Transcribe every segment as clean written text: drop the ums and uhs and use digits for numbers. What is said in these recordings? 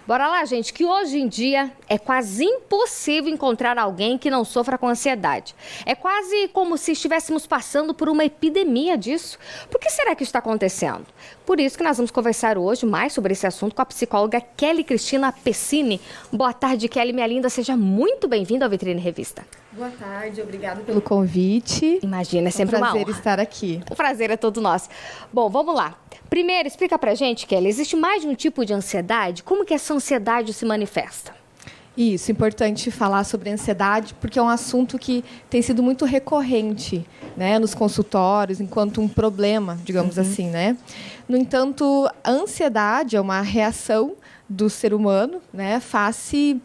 Bora lá, gente, que hoje em dia é quase impossível encontrar alguém que não sofra com ansiedade. É quase como se estivéssemos passando por uma epidemia disso. Por que será que isso está acontecendo? Por isso que nós vamos conversar hoje mais sobre esse assunto com a psicóloga Kelly Cristina Pessini. Boa tarde, Kelly, minha linda. Seja muito bem-vinda ao Vitrine Revista. Boa tarde, obrigada pelo convite. Imagina, é sempre uma honra. É um prazer estar aqui. O prazer é todo nosso. Bom, vamos lá. Primeiro, explica pra gente, Kelly, existe mais de um tipo de ansiedade? Como que essa ansiedade se manifesta? Isso, importante falar sobre ansiedade, porque é um assunto que tem sido muito recorrente, né, nos consultórios, enquanto um problema, digamos assim, né? No entanto, a ansiedade é uma reação do ser humano, né, face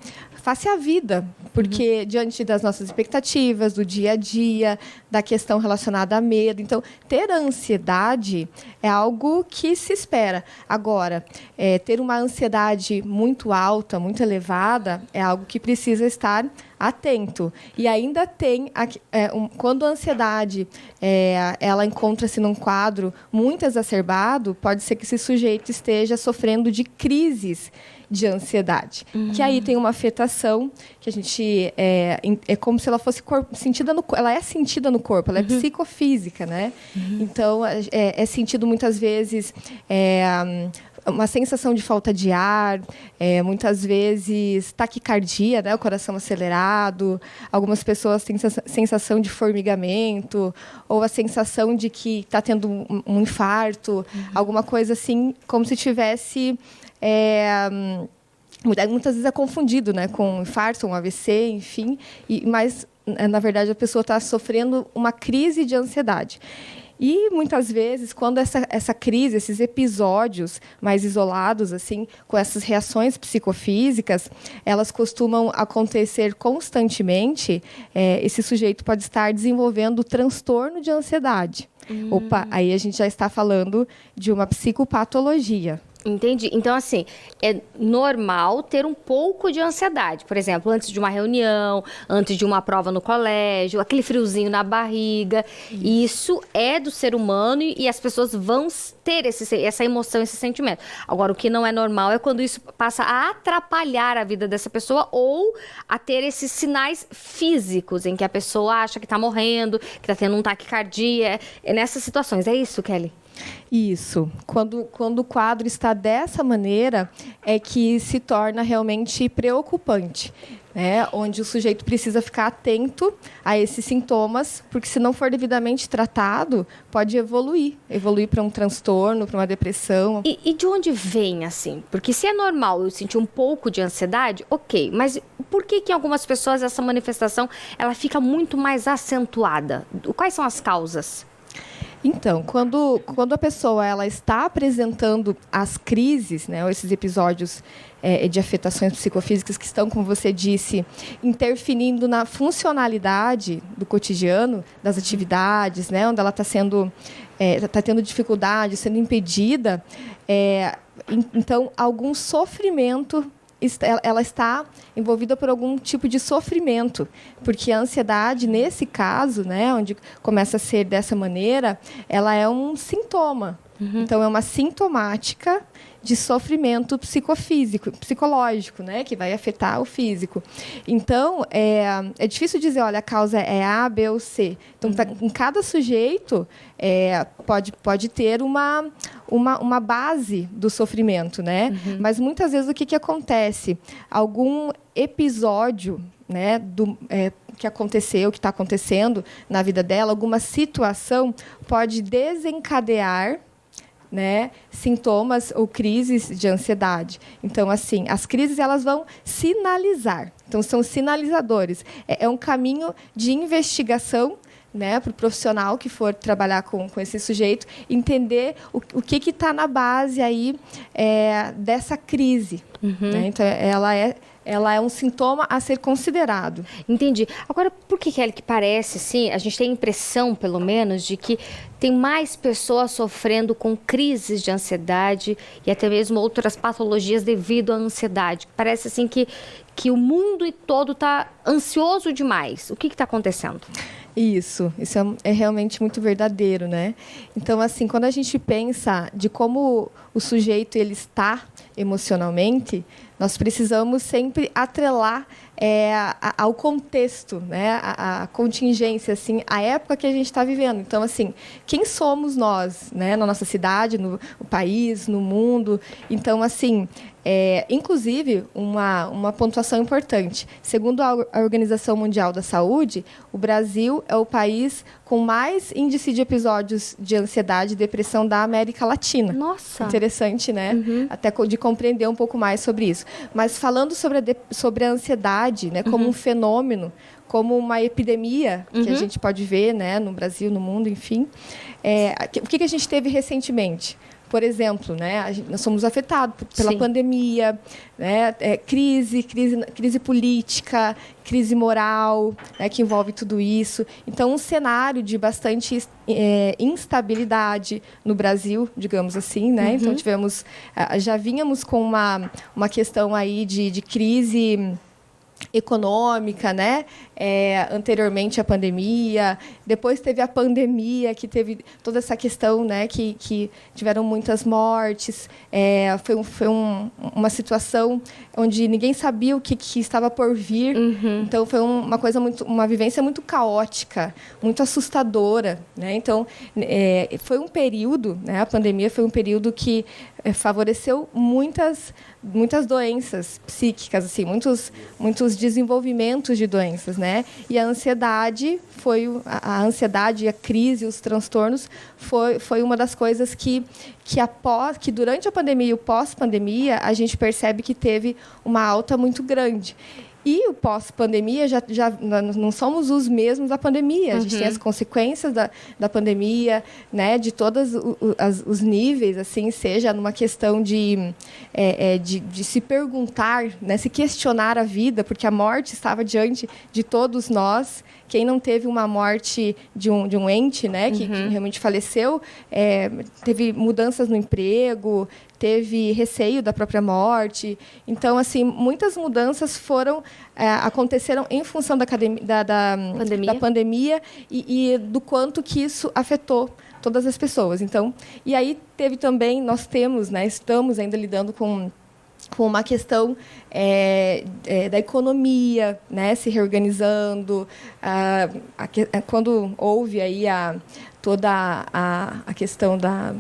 à vida, porque diante das nossas expectativas, do dia a dia, da questão relacionada a medo. Então, ter ansiedade é algo que se espera. Agora, ter uma ansiedade muito alta, muito elevada, é algo que precisa estar atento. E ainda tem, quando a ansiedade ela encontra-se num quadro muito exacerbado, pode ser que esse sujeito esteja sofrendo de crises de ansiedade, que aí tem uma afetação que a gente é como se ela fosse sentida no, ela é sentida no corpo, ela é psicofísica, né? Então é sentido muitas vezes uma sensação de falta de ar, muitas vezes taquicardia, né? O coração acelerado. Algumas pessoas têm sensação de formigamento ou a sensação de que está tendo um infarto, alguma coisa assim, como se tivesse muitas vezes é confundido, né, com infarto, um AVC, enfim, mas na verdade a pessoa está sofrendo uma crise de ansiedade. E muitas vezes, quando essa crise, esses episódios mais isolados, assim, com essas reações psicofísicas, elas costumam acontecer constantemente, esse sujeito pode estar desenvolvendo transtorno de ansiedade. Opa, aí a gente já está falando de uma psicopatologia. Entendi. Então, assim, é normal ter um pouco de ansiedade. Por exemplo, antes de uma reunião, antes de uma prova no colégio, aquele friozinho na barriga. Isso é do ser humano e as pessoas vão ter essa emoção, esse sentimento. Agora, o que não é normal é quando isso passa a atrapalhar a vida dessa pessoa ou a ter esses sinais físicos em que a pessoa acha que está morrendo, que está tendo um taquicardia. É nessas situações. É isso, Kelly? Isso. Quando o quadro está dessa maneira, é que se torna realmente preocupante, né? Onde o sujeito precisa ficar atento a esses sintomas, porque se não for devidamente tratado, pode evoluir para um transtorno, para uma depressão. E de onde vem, assim? Porque se é normal eu sentir um pouco de ansiedade, ok, mas por que em algumas pessoas essa manifestação ela fica muito mais acentuada? Quais são as causas? Então, quando a pessoa ela está apresentando as crises, né, ou esses episódios de afetações psicofísicas que estão, como você disse, interferindo na funcionalidade do cotidiano, das atividades, né, onde ela está tendo dificuldade, sendo impedida, então algum sofrimento. Ela está envolvida por algum tipo de sofrimento, porque a ansiedade, nesse caso, né, onde começa a ser dessa maneira, ela é um sintoma. Então, é uma sintomática de sofrimento psicológico, né, que vai afetar o físico. Então, é difícil dizer, olha, a causa é A, B ou C. Então, em cada sujeito pode ter uma base do sofrimento, né? Mas, muitas vezes, o que acontece? Algum episódio, né, que aconteceu, que está acontecendo na vida dela, alguma situação pode desencadear, né, sintomas ou crises de ansiedade. Então, assim, as crises elas vão sinalizar. Então, são sinalizadores. É um caminho de investigação, né, para o profissional que for trabalhar com esse sujeito, entender o que está na base aí dessa crise. Né? Então, ela é um sintoma a ser considerado. Entendi. Agora, por que, Kelly, que parece, assim, a gente tem a impressão, pelo menos, de que tem mais pessoas sofrendo com crises de ansiedade e até mesmo outras patologias devido à ansiedade? Parece, assim, que o mundo todo está ansioso demais. O que está acontecendo? Isso é realmente muito verdadeiro, né? Então, assim, quando a gente pensa de como o sujeito ele está emocionalmente, nós precisamos sempre atrelar ao contexto, né, a contingência, assim, a época que a gente está vivendo. Então, assim, quem somos nós, né, na nossa cidade, no país, no mundo? Então, assim, inclusive, uma pontuação importante. Segundo a Organização Mundial da Saúde, o Brasil é o país com mais índice de episódios de ansiedade e depressão da América Latina. Nossa! Interessante, né? Até de compreender um pouco mais sobre isso. Mas falando sobre a ansiedade, né, como um fenômeno, como uma epidemia que a gente pode ver, né, no Brasil, no mundo, enfim. O que a gente teve recentemente? Por exemplo, né, nós somos afetados pela pandemia, né, crise política, crise moral, né, que envolve tudo isso. Então, um cenário de bastante instabilidade no Brasil, digamos assim, né? Então, já vínhamos com uma questão aí de crise econômica, né? Anteriormente à pandemia, depois teve a pandemia, que teve toda essa questão, né? Que tiveram muitas mortes, foi uma situação onde ninguém sabia o que estava por vir, então foi uma vivência muito caótica, muito assustadora, né? Então foi um período, né? A pandemia foi um período que favoreceu muitas doenças psíquicas, assim, muitos desenvolvimentos de doenças, né? E a ansiedade a crise, os transtornos foi uma das coisas que durante a pandemia e o pós-pandemia a gente percebe que teve uma alta muito grande. E o pós-pandemia, não somos os mesmos da pandemia. A gente tem as consequências da pandemia, né, de todos os níveis, assim, seja numa questão de se perguntar, né, se questionar a vida, porque a morte estava diante de todos nós. Quem não teve uma morte de um ente, né, que realmente faleceu, teve mudanças no emprego, teve receio da própria morte. Então, assim, muitas mudanças aconteceram em função da pandemia e do quanto que isso afetou todas as pessoas. Então, e aí teve também, nós temos, né, estamos ainda lidando com uma questão da economia, né, se reorganizando, quando houve aí toda a questão da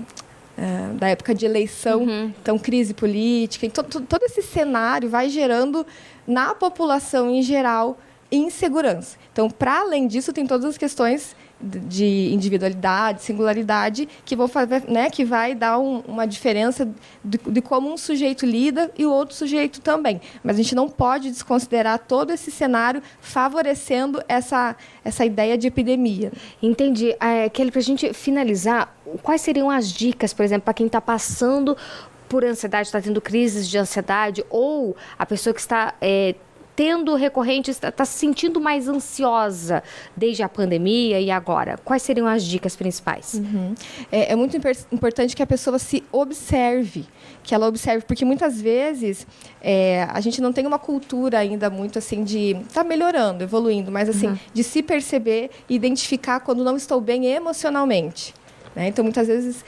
época de eleição, então crise política, então, todo esse cenário vai gerando na população em geral insegurança. Então, para além disso, tem todas as questões de individualidade, singularidade, que vão fazer, né, que vai dar uma diferença de como um sujeito lida e o outro sujeito também. Mas a gente não pode desconsiderar todo esse cenário favorecendo essa ideia de epidemia. Entendi. Kelly, para a gente finalizar, quais seriam as dicas, por exemplo, para quem está passando por ansiedade, está tendo crises de ansiedade, ou a pessoa que está tendo recorrentes, está se sentindo mais ansiosa desde a pandemia e agora? Quais seriam as dicas principais? É muito importante que a pessoa se observe, porque muitas vezes a gente não tem uma cultura ainda muito assim de tá melhorando, evoluindo, mas assim de se perceber e identificar quando não estou bem emocionalmente. Então, muitas vezes,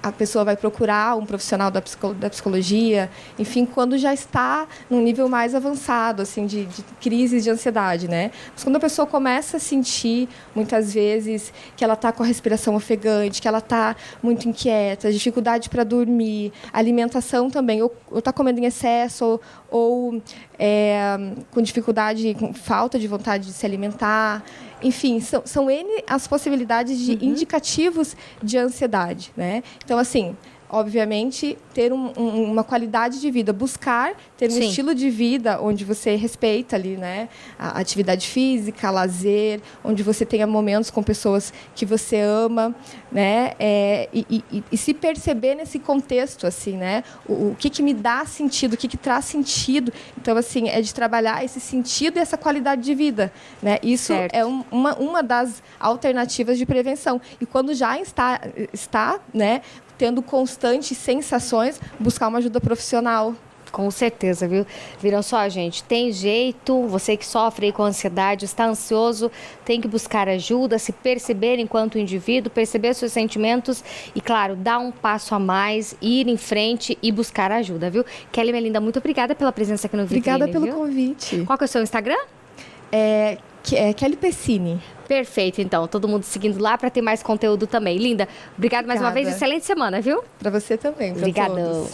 a pessoa vai procurar um profissional da psicologia, enfim, quando já está num nível mais avançado, assim, de crise de ansiedade, né? Mas quando a pessoa começa a sentir, muitas vezes, que ela está com a respiração ofegante, que ela está muito inquieta, dificuldade para dormir, alimentação também, ou está comendo em excesso, ou com dificuldade, com falta de vontade de se alimentar. Enfim, são N as possibilidades de indicativos de ansiedade, né? Então, assim, obviamente, ter uma qualidade de vida, buscar ter um estilo de vida onde você respeita ali, né, a atividade física, lazer, onde você tenha momentos com pessoas que você ama, né, e se perceber nesse contexto, assim, né, o que me dá sentido, o que traz sentido. Então, assim, é de trabalhar esse sentido e essa qualidade de vida, né? Isso é uma das alternativas de prevenção. E quando já está, né, tendo constantes sensações, buscar uma ajuda profissional. Com certeza, viu? Viram só, gente, tem jeito, você que sofre aí com ansiedade, está ansioso, tem que buscar ajuda, se perceber enquanto indivíduo, perceber seus sentimentos e, claro, dar um passo a mais, ir em frente e buscar ajuda, viu? Kelly, minha linda, muito obrigada pela presença aqui no Vitrine. Obrigada pelo convite. Qual que é o seu Instagram? É Kelly Pessini. Perfeito, então. Todo mundo seguindo lá para ter mais conteúdo também. Linda, obrigada mais uma vez. Excelente semana, viu? Para você também. Obrigadão.